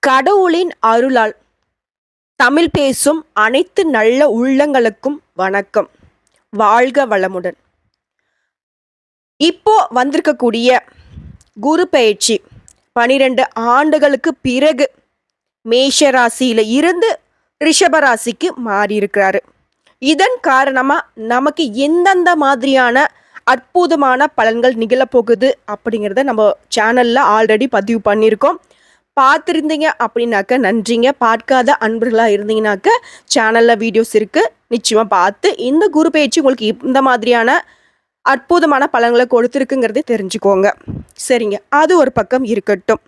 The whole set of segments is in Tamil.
கடவுளின் அருளால் தமிழ் பேசும் அனைத்து நல்ல உள்ளங்களுக்கும் வணக்கம். வாழ்க வளமுடன். இப்போ வந்திருக்கக்கூடிய குரு பெயர்ச்சி 12 ஆண்டுகளுக்கு பிறகு மேஷ ராசியில இருந்து ரிஷபராசிக்கு மாறி இருக்கிறாரு. இதன் காரணமா நமக்கு எந்தெந்த மாதிரியான அற்புதமான பலன்கள் நிகழப்போகுது அப்படிங்கிறத நம்ம சேனல்ல ஆல்ரெடி பதிவு பண்ணியிருக்கோம். பார்த்துருந்தீங்க அப்படின்னாக்க நன்றிங்க. பார்க்காத அன்பர்களாக இருந்தீங்கன்னாக்க சேனலில் வீடியோஸ் இருக்குது, நிச்சயமாக பார்த்து இந்த குரு பயிற்சி உங்களுக்கு இந்த மாதிரியான அற்புதமான பலன்களை கொடுத்துருக்குங்கிறத தெரிஞ்சுக்கோங்க. சரிங்க, அது ஒரு பக்கம் இருக்கட்டும்.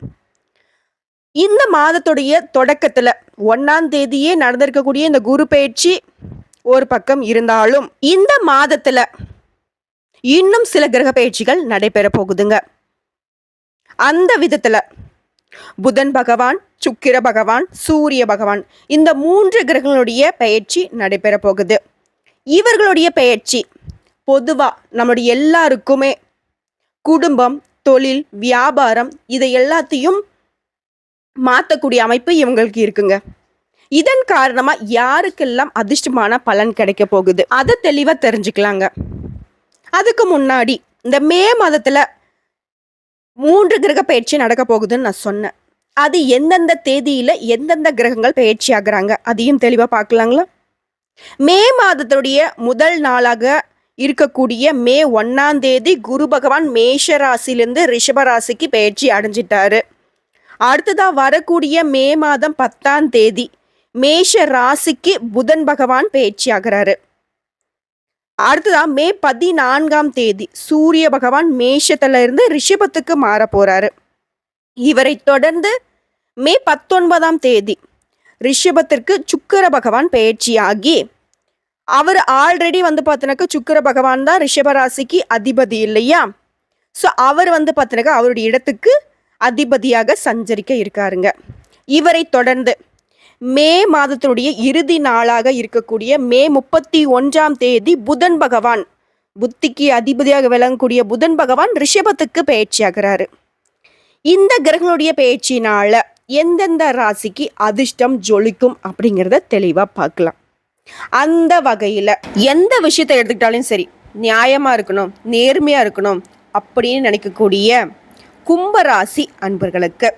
இந்த மாதத்துடைய தொடக்கத்தில் 1ஆம் தேதியே நடந்திருக்கக்கூடிய இந்த குரு பயிற்சி ஒரு பக்கம் இருந்தாலும் இந்த மாதத்தில் இன்னும் சில கிரக பயிற்சிகள் நடைபெற போகுதுங்க. அந்த விதத்தில் புதன் பகவான், சுக்கிர பகவான், சூரிய பகவான், இந்த 3 கிரகங்களுடைய பெயர்ச்சி நடைபெற போகுது. இவர்களுடைய பெயர்ச்சி பொதுவா நம்மளுடைய எல்லாருக்குமே குடும்பம், தொழில், வியாபாரம் இதை எல்லாத்தையும் மாற்றக்கூடிய அமைப்பு இவங்களுக்கு இருக்குங்க. இதன் காரணமா யாருக்கெல்லாம் அதிர்ஷ்டமான பலன் கிடைக்க போகுது அதை தெளிவா தெரிஞ்சுக்கலாங்க. அதுக்கு முன்னாடி இந்த மே மாதத்துல 3 கிரக பயிற்சி நடக்க போகுதுன்னு நான் சொன்னேன். அது எந்தெந்த தேதியில எந்தெந்த கிரகங்கள் பயிற்சி ஆகுறாங்க அதையும் தெளிவா பார்க்கலாங்களா? மே மாதத்துடைய முதல் நாளாக இருக்கக்கூடிய மே 1ஆம் தேதி குரு பகவான் மேஷ ராசியிலிருந்து ரிஷப ராசிக்கு பயிற்சி அடைஞ்சிட்டாரு. அடுத்ததா வரக்கூடிய மே மாதம் 10ஆம் தேதி மேஷ ராசிக்கு புதன் பகவான் பயிற்சி ஆகிறாரு. அடுத்ததான் மே 14ஆம் தேதி சூரிய பகவான் மேஷத்துல இருந்து ரிஷபத்துக்கு மாற போறாரு. இவரை தொடர்ந்து மே 19ஆம் தேதி ரிஷபத்திற்கு சுக்கிர பகவான் பயிற்சியாகி, அவர் ஆல்ரெடி பார்த்தீங்கன்னாக்கா சுக்கிர பகவான் தான் ரிஷபராசிக்கு அதிபதி இல்லையா? ஸோ அவர் பார்த்தீங்கன்னாக்கா அவருடைய இடத்துக்கு அதிபதியாக சஞ்சரிக்க இருக்காருங்க. இவரை தொடர்ந்து மே மாதத்தினுடைய இறுதி நாளாக இருக்கக்கூடிய மே 31ஆம் தேதி புதன் பகவான், புத்திக்கு அதிபதியாக விளங்கக்கூடிய புதன் பகவான் ரிஷபத்துக்கு பயிற்சியாகிறாரு. இந்த கிரகங்களுடைய பயிற்சினால எந்தெந்த ராசிக்கு அதிர்ஷ்டம் ஜொலிக்கும் அப்படிங்கிறத தெளிவா பார்க்கலாம். அந்த வகையில எந்த விஷயத்தை எடுத்துக்கிட்டாலும் சரி, நியாயமா இருக்கணும், நேர்மையா இருக்கணும் அப்படின்னு நினைக்கக்கூடிய கும்பராசி அன்பர்களுக்கு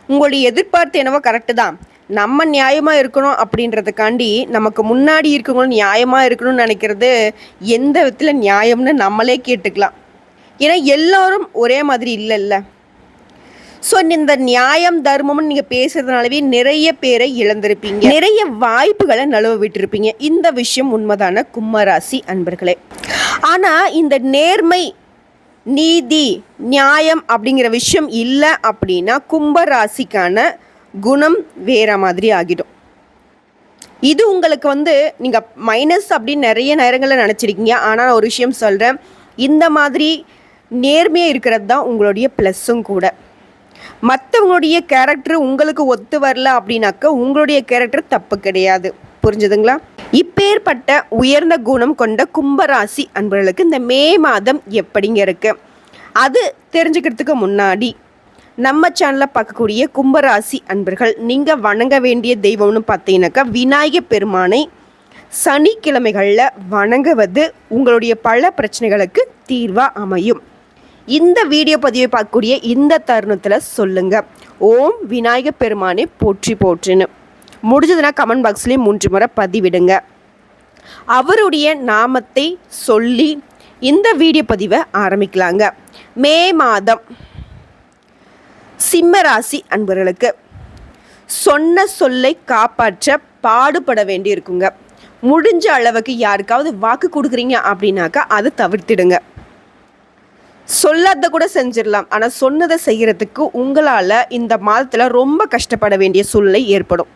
உங்களுடைய எதிர்பார்த்து என்னவோ கரெக்டு தான். நம்ம நியாயமாக இருக்கணும் அப்படின்றதுக்காண்டி நமக்கு முன்னாடி இருக்கவங்களும் நியாயமாக இருக்கணும்னு நினைக்கிறது எந்த விதத்தில் நியாயம்னு நம்மளே கேட்டுக்கலாம். ஏன்னா எல்லாரும் ஒரே மாதிரி இல்லைல்ல. ஸோ இந்த நியாயம் தர்மம்னு நீங்கள் பேசுறதுனாலவே நிறைய பேரை இழந்திருப்பீங்க, நிறைய வாய்ப்புகளை நழுவ விட்டுருப்பீங்க. இந்த விஷயம் உண்மைதான கும்பராசி அன்பர்களே. ஆனால் இந்த நேர்மை, நீதி, நியாயம் அப்படிங்கிற விஷயம் இல்லை அப்படின்னா கும்பராசிக்கான குணம் வேற மாதிரி ஆகிடும். இது உங்களுக்கு நீங்கள் மைனஸ் அப்படின்னு நிறைய நேரங்களில் நினச்சிருக்கீங்க. ஆனால் ஒரு விஷயம் சொல்கிறேன், இந்த மாதிரி நேர்மையாக இருக்கிறது தான் உங்களுடைய ப்ளஸ்ஸும் கூட. மற்றவங்களுடைய கேரக்டர் உங்களுக்கு ஒத்து வரல அப்படின்னாக்க உங்களுடைய கேரக்டர் தப்பு கிடையாது. புரிஞ்சுதுங்களா? இப்பேற்பட்ட உயர்ந்த குணம் கொண்ட கும்பராசி அன்பர்களுக்கு இந்த மே மாதம் எப்படிங்க இருக்கு அது தெரிஞ்சுக்கிறதுக்கு முன்னாடி நம்ம சேனலில் பார்க்கக்கூடிய கும்பராசி அன்பர்கள் நீங்கள் வணங்க வேண்டிய தெய்வம்னு பார்த்தீங்கன்னாக்கா விநாயகர் பெருமானை சனிக்கிழமைகளில் வணங்குவது உங்களுடைய பல பிரச்சனைகளுக்கு தீர்வாக அமையும். இந்த வீடியோ பதிவை பார்க்கக்கூடிய இந்த தருணத்தில் சொல்லுங்கள், ஓம் விநாயகர் பெருமானை போற்றி போற்றுன்னு. முடிஞ்சதுன்னா கமெண்ட் பாக்ஸ்லேயே 3 முறை பதிவிடுங்க. அவருடைய நாமத்தை சொல்லி இந்த வீடியோ பதிவை ஆரம்பிக்கலாங்க. மே மாதம் சிம்மராசி அன்பர்களுக்கு சொன்ன சொல்லை காப்பாற்ற பாடுபட வேண்டி இருக்குங்க. முடிஞ்ச அளவுக்கு யாருக்காவது வாக்கு கொடுக்குறீங்க அப்படின்னாக்கா அதை தவிர்த்திடுங்க. சொல்லாத கூட செஞ்சிடலாம், ஆனால் சொன்னதை செய்கிறதுக்கு உங்களால் இந்த மாதத்தில் ரொம்ப கஷ்டப்பட வேண்டிய சூழ்நிலை ஏற்படும்.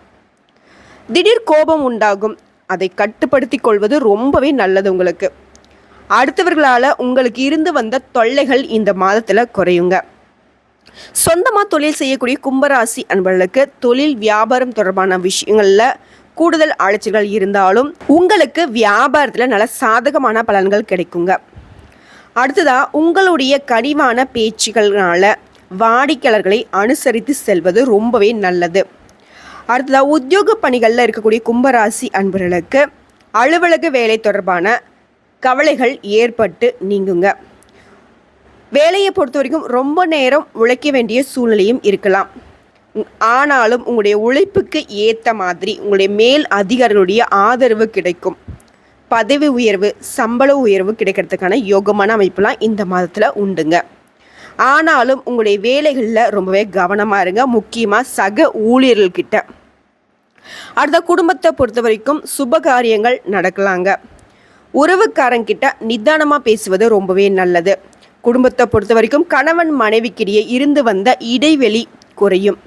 திடீர் கோபம் உண்டாகும், அதை கட்டுப்படுத்தி கொள்வது ரொம்பவே நல்லது. உங்களுக்கு அடுத்தவர்களால் உங்களுக்கு இருந்து வந்த தொல்லைகள் இந்த மாதத்தில் குறையுங்க. சொந்தமாக தொழில் செய்யக்கூடிய கும்பராசி அன்பர்களுக்கு தொழில் வியாபாரம் தொடர்பான விஷயங்களில் கூடுதல் அலைச்சல்கள் இருந்தாலும் உங்களுக்கு வியாபாரத்தில் நல்ல சாதகமான பலன்கள் கிடைக்குங்க. அடுத்ததாக உங்களுடைய கனிவான பேச்சுகள்னால வாடிக்கையாளர்களை அனுசரித்து செல்வது ரொம்பவே நல்லது. அடுத்ததாக உத்தியோக பணிகளில் இருக்கக்கூடிய கும்பராசி அன்பர்களுக்கு அலுவலக வேலை தொடர்பான கவலைகள் ஏற்பட்டு நீங்குங்க. வேலையை பொறுத்த வரைக்கும் ரொம்ப நேரம் உழைக்க வேண்டிய சூழ்நிலையும் இருக்கலாம். ஆனாலும் உங்களுடைய உழைப்புக்கு ஏற்ற மாதிரி உங்களுடைய மேல் அதிகாரிகளுடைய ஆதரவு கிடைக்கும். பதவி உயர்வு, சம்பள உயர்வு கிடைக்கிறதுக்கான யோகமான அமைப்புலாம் இந்த மாதத்தில் உண்டுங்க. ஆனாலும் உங்களுடைய வேலைகளில் ரொம்பவே கவனமாக இருங்க, முக்கியமாக சக ஊழியர்கள்கிட்ட. அடுத்த குடும்பத்தை பொறுத்த வரைக்கும் சுபகாரியங்கள் நடக்கலாங்க. உறவுக்காரங்கிட்ட நிதானமாக பேசுவது ரொம்பவே நல்லது. குடும்பத்தை பொறுத்த வரைக்கும் கணவன் மனைவிக்கிடையே இருந்து வந்த இடைவெளி குறையும்.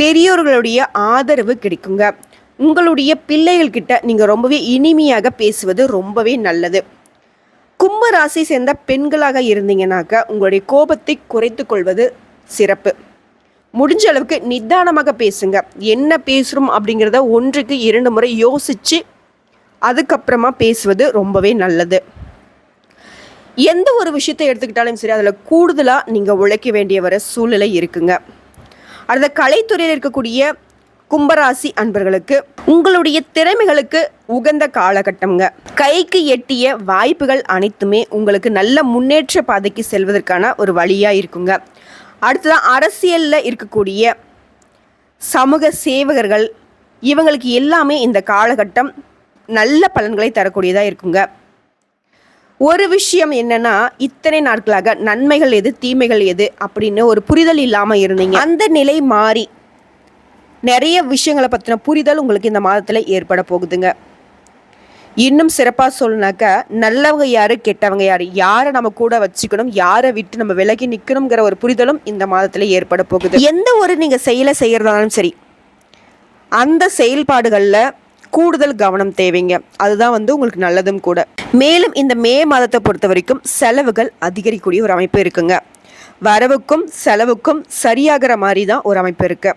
பெரியோர்களுடைய ஆதரவு கிடைக்குங்க. உங்களுடைய பிள்ளைகள்கிட்ட நீங்கள் ரொம்பவே இனிமையாக பேசுவது ரொம்பவே நல்லது. கும்பராசி சேர்ந்த பெண்களாக இருந்தீங்கன்னாக்க உங்களுடைய கோபத்தை குறைத்து கொள்வது சிறப்பு. முடிஞ்ச அளவுக்கு நிதானமாக பேசுங்க. என்ன பேசுகிறோம் அப்படிங்கிறத 1க்கு 2 முறை யோசித்து அதுக்கப்புறமா பேசுவது ரொம்பவே நல்லது. எந்த ஒரு விஷயத்தை எடுத்துக்கிட்டாலும் சரி, அதில் கூடுதலாக நீங்கள் உழைக்க வேண்டிய வர சூழ்நிலை இருக்குங்க. அடுத்த கலைத்துறையில் இருக்கக்கூடிய கும்பராசி அன்பர்களுக்கு உங்களுடைய திறமைகளுக்கு உகந்த காலகட்டம்ங்க. கைக்கு எட்டிய வாய்ப்புகள் அனைத்துமே உங்களுக்கு நல்ல முன்னேற்ற பாதைக்கு செல்வதற்கான ஒரு வழியாக இருக்குங்க. அடுத்ததான் அரசியலில் இருக்கக்கூடிய சமூக சேவகர்கள், இவங்களுக்கு எல்லாமே இந்த காலகட்டம் நல்ல பலன்களை தரக்கூடியதாக இருக்குங்க. ஒரு விஷயம் என்னன்னா, இத்தனை நாட்களாக நன்மைகள் எது தீமைகள் எது அப்படின்னு ஒரு புரிதல் இல்லாமல் இருந்தீங்க. அந்த நிலை மாறி நிறைய விஷயங்களை பற்றின புரிதல் உங்களுக்கு இந்த மாதத்தில் ஏற்பட போகுதுங்க. இன்னும் சிறப்பாக சொல்லணுனாக்கா, நல்லவங்க யார் கெட்டவங்க யார், யாரை நம்ம கூட வச்சுக்கணும், யாரை விட்டு நம்ம விலகி நிற்கணுங்கிற ஒரு புரிதலும் இந்த மாதத்தில் ஏற்பட போகுது. எந்த ஒரு நீங்கள் செயலை செய்கிறதாலும் சரி, அந்த செயல்பாடுகளில் கூடுதல் கவனம் தேவைங்க. அதுதான் உங்களுக்கு நல்லதும் கூட. மேலும் இந்த மே மாதத்தை பொறுத்த வரைக்கும் செலவுகள் அதிகரிக்கக்கூடிய ஒரு அமைப்பு இருக்குங்க. வரவுக்கும் செலவுக்கும் சரியாகிற மாதிரி தான் ஒரு அமைப்பு இருக்கு.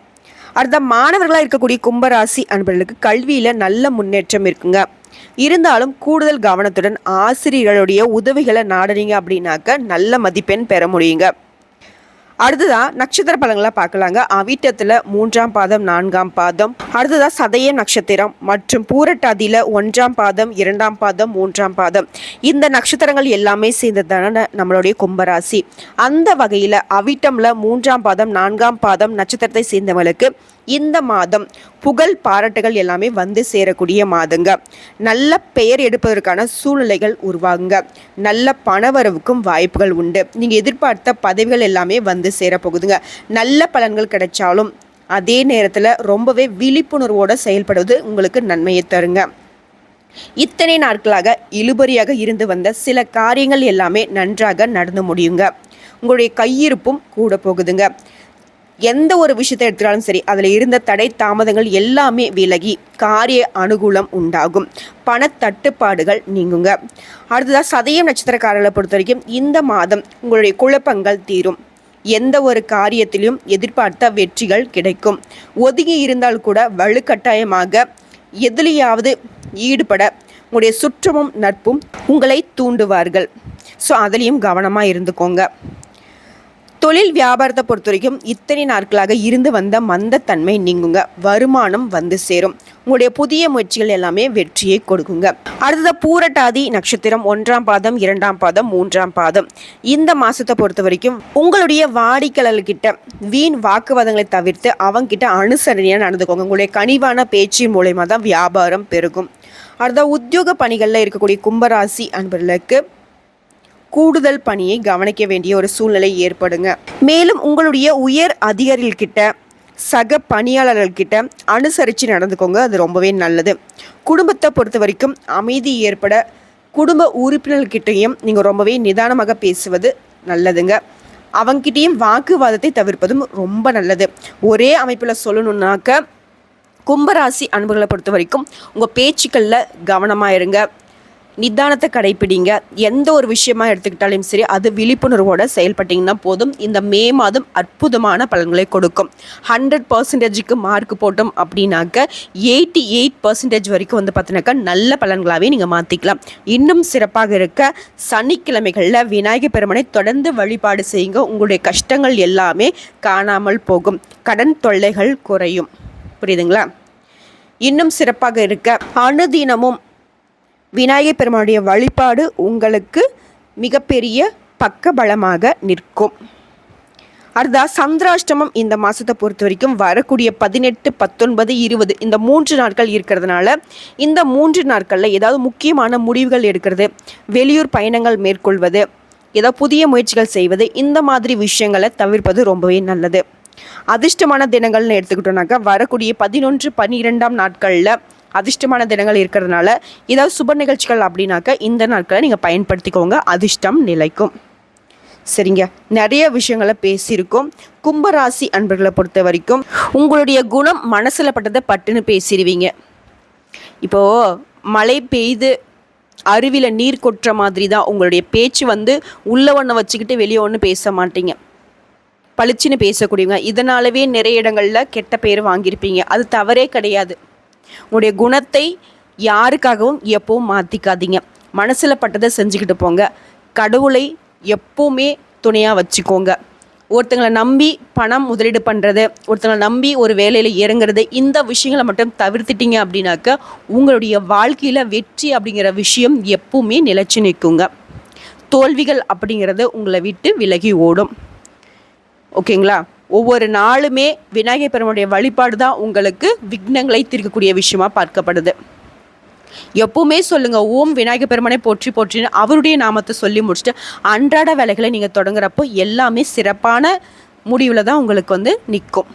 அடுத்த மாணவர்களாக இருக்கக்கூடிய கும்பராசி அன்பர்களுக்கு கல்வியில் நல்ல முன்னேற்றம் இருக்குங்க. இருந்தாலும் கூடுதல் கவனத்துடன் ஆசிரியர்களுடைய உதவிகளை நாடுறீங்க அப்படின்னாக்க நல்ல மதிப்பெண் பெற முடியுங்க. அடுத்ததான் நட்சத்திர பலன்களை பார்க்கலாங்க. அவிட்டத்தில் 3ஆம் பாதம் 4ஆம் பாதம், அடுத்ததான் சதயம் நட்சத்திரம் மற்றும் பூரட்டாதியில் 1ஆம் பாதம் 2ஆம் பாதம் 3ஆம் பாதம், இந்த நட்சத்திரங்கள் எல்லாமே சேர்ந்ததான நம்மளுடைய கும்பராசி. அந்த வகையில் அவிட்டமில் 3ஆம் பாதம் 4ஆம் பாதம் நட்சத்திரத்தை சேர்ந்தவங்களுக்கு இந்த மாதம் புகழ் பாராட்டுகள் எல்லாமே வந்து சேரக்கூடிய மாதங்க. நல்ல பெயர் எடுப்பதற்கான சூழ்நிலைகள் உருவாகுங்க. நல்ல பணவரவுக்கும் வாய்ப்புகள் உண்டு. நீங்கள் எதிர்பார்த்த பதவிகள் எல்லாமே வந்து சேரப்போகுதுங்க. நல்ல பலன்கள் கிடைச்சாலும் அதே நேரத்தில் ரொம்பவே விழிப்புணர்வோடு செயல்படுவது உங்களுக்கு நன்மையை தருங்க. இத்தனை நாட்களாக இழுபறியாக இருந்து வந்த சில காரியங்கள் எல்லாமே நன்றாக நடந்து முடியுங்க. உங்களுடைய கையிருப்பும் கூட போகுதுங்க. எந்த ஒரு விஷயத்தை எடுத்துட்டாலும் சரி, அதில் இருந்த தடை தாமதங்கள் எல்லாமே விலகி காரிய அனுகூலம் உண்டாகும். பணத்தட்டுப்பாடுகள் நீங்குங்க. அடுத்ததாக சதயம் நட்சத்திரக்காரர்களை பொறுத்த வரைக்கும் இந்த மாதம் உங்களுடைய குழப்பங்கள் தீரும். எந்த ஒரு காரியத்திலும் எதிர்பார்த்த வெற்றிகள் கிடைக்கும். ஒதுங்கி இருந்தால் கூட வலுக்கட்டாயமாக எதிலையாவது ஈடுபட உங்களுடைய சுற்றமும் நட்பும் உங்களை தூண்டுவார்கள். ஸோ அதுலேயும் கவனமாக இருந்துக்கோங்க. தொழில் வியாபாரத்தை பொறுத்த வரைக்கும் இத்தனை நாட்களாக இருந்து வந்த மந்தத்தன்மை நீங்குங்க. வருமானம் வந்து சேரும். உங்களுடைய புதிய முயற்சிகள் எல்லாமே வெற்றியை கொடுக்குங்க. அடுத்தது பூரட்டாதி நட்சத்திரம் 1ஆம் பாதம் 2ஆம் பாதம் 3ஆம் பாதம், இந்த மாதத்தை பொறுத்த வரைக்கும் உங்களுடைய வாடிக்கையாளர்கிட்ட வீண் வாக்குவாதங்களை தவிர்த்து அவங்கிட்ட அனுசரணையாக நடந்துக்கோங்க. உங்களுடைய கனிவான பேச்சின் மூலயமா தான் வியாபாரம் பெருகும். அடுத்த உத்தியோக பணிகளில் இருக்கக்கூடிய கும்பராசி அன்பர்களுக்கு கூடுதல் பணியை கவனிக்க வேண்டிய ஒரு சூழ்நிலை ஏற்படுங்க. மேலும் உங்களுடைய உயர் அதிகாரிகள்கிட்ட சக பணியாளர்கள்கிட்ட அனுசரித்து நடந்துக்கோங்க. அது ரொம்பவே நல்லது. குடும்பத்தை பொறுத்த வரைக்கும் அமைதி ஏற்பட குடும்ப உறுப்பினர்கிட்டையும் நீங்கள் ரொம்பவே நிதானமாக பேசுவது நல்லதுங்க. அவங்ககிட்டையும் வாக்குவாதத்தை தவிர்ப்பதும் ரொம்ப நல்லது. ஒரே அமைப்பில் சொல்லணுன்னாக்க கும்பராசி அன்பர்களை பொறுத்த வரைக்கும் உங்கள் பேச்சுக்களில் கவனமாக இருங்க. நிதானத்தை கடைப்பிடிங்க. எந்த ஒரு விஷயமா எடுத்துக்கிட்டாலும் சரி அது விழிப்புணர்வோடு செயல்பட்டிங்கன்னா போதும். இந்த மே மாதம் அற்புதமான பலன்களை கொடுக்கும். 100%க்கு மார்க் போட்டோம் அப்படின்னாக்க 88% வரைக்கும் வந்து பார்த்தீங்கன்னாக்கா நல்ல பலன்களாகவே நீங்கள் மாற்றிக்கலாம். இன்னும் சிறப்பாக இருக்க சனிக்கிழமைகளில் விநாயகர் பெருமானை தொடர்ந்து வழிபாடு செய்யுங்க. உங்களுடைய கஷ்டங்கள் எல்லாமே காணாமல் போகும். கடன் தொல்லைகள் குறையும். புரியுதுங்களா? இன்னும் சிறப்பாக இருக்க அனுதினமும் விநாயகர் பெருமானுடைய வழிபாடு உங்களுக்கு மிகப்பெரிய பக்கபலமாக நிற்கும். அடுத்தா சந்திராஷ்டமம் இந்த மாதத்தை பொறுத்த வரைக்கும் வரக்கூடிய 18, 19, 20 இந்த 3 நாட்கள் இருக்கிறதுனால இந்த 3 நாட்களில் ஏதாவது முக்கியமான முடிவுகள் எடுக்கிறது, வெளியூர் பயணங்கள் மேற்கொள்வது, ஏதாவது புதிய முயற்சிகள் செய்வது, இந்த மாதிரி விஷயங்களை தவிர்ப்பது ரொம்பவே நல்லது. அதிர்ஷ்டமான தினங்கள்னு எடுத்துக்கிட்டோம்னாக்கா வரக்கூடிய 11, 12ஆம் நாட்களில் அதிர்ஷ்டமான தினங்கள் இருக்கிறதுனால ஏதாவது சுப நிகழ்ச்சிகள் அப்படின்னாக்கா இந்த நாட்களை நீங்கள் பயன்படுத்திக்கோங்க. அதிர்ஷ்டம் நிலைக்கும். சரிங்க, நிறைய விஷயங்களை பேசியிருக்கோம். கும்பராசி அன்பர்களை பொறுத்த வரைக்கும் உங்களுடைய குணம் மனசில் பட்டதை பட்டுன்னு பேசிடுவீங்க. இப்போது மழை பெய்து அருவியில் நீர் கொட்டுற மாதிரி தான் உங்களுடைய பேச்சு. உள்ள ஒன்று வச்சுக்கிட்டு வெளியே ஒன்று பேச மாட்டீங்க, பளிச்சுன்னு பேசக்கூடியவங்க. இதனாலவே நிறைய இடங்களில் கெட்ட பேர் வாங்கியிருப்பீங்க. அது தவறே கிடையாது. உங்களுடைய குணத்தை யாருக்காகவும் எப்பவும் மாற்றிக்காதீங்க. மனசில் பட்டதை செஞ்சுக்கிட்டு போங்க. கடவுளை எப்போவுமே துணையாக வச்சுக்கோங்க. ஒருத்தங்களை நம்பி பணம் முதலீடு பண்ணுறது, ஒருத்தங்களை நம்பி ஒரு வேலையில் இறங்குறது, இந்த விஷயங்களை மட்டும் தவிர்த்துட்டீங்க அப்படின்னாக்க உங்களுடைய வாழ்க்கையில் வெற்றி அப்படிங்கிற விஷயம் எப்பவுமே நிலைச்சு நிற்குங்க. தோல்விகள் அப்படிங்கிறது உங்களை விட்டு விலகி ஓடும். ஓகேங்களா? ஒவ்வொரு நாளுமே விநாயகர் பெருமானுடைய வழிபாடு தான் உங்களுக்கு விக்னங்களை தீர்க்கக்கூடிய விஷயமா பார்க்கப்படுது. எப்பவுமே சொல்லுங்கள், ஓம் விநாயகர் பெருமானை போற்றி போற்றின்னு அவருடைய நாமத்தை சொல்லி முடிச்சுட்டு அன்றாட வேலைகளை நீங்கள் தொடங்குறப்போ எல்லாமே சிறப்பான முடிவில் தான் உங்களுக்கு நிற்கும்.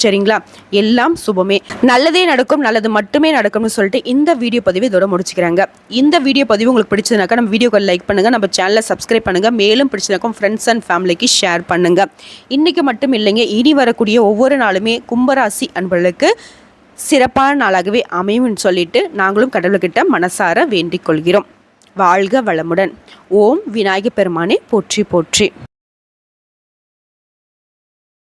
சரிங்களா? எல்லாம் சுபமே, நல்லதே நடக்கும், நல்லது மட்டுமே நடக்கும்னு சொல்லிட்டு இந்த வீடியோ பதிவு இதோட முடிச்சுக்கிறாங்க. இந்த வீடியோ பதிவு உங்களுக்கு பிடிச்சதுனாக்கா நம்ம வீடியோக்கு லைக் பண்ணுங்கள், நம்ம சேனலை சப்ஸ்கிரைப் பண்ணுங்கள். மேலும் பிடிச்சதுனாக்கும் ஃப்ரெண்ட்ஸ் அண்ட் ஃபேமிலிக்கு ஷேர் பண்ணுங்கள். இன்றைக்கி மட்டும் இல்லைங்க, இனி வரக்கூடிய ஒவ்வொரு நாளுமே கும்பராசி அன்பர்களுக்கு சிறப்பான நாளாகவே அமையும்னு சொல்லிட்டு நாங்களும் கடவுள்கிட்ட மனசார வேண்டிக் கொள்கிறோம். வாழ்க வளமுடன். ஓம் விநாயகர் பெருமானே போற்றி போற்றி.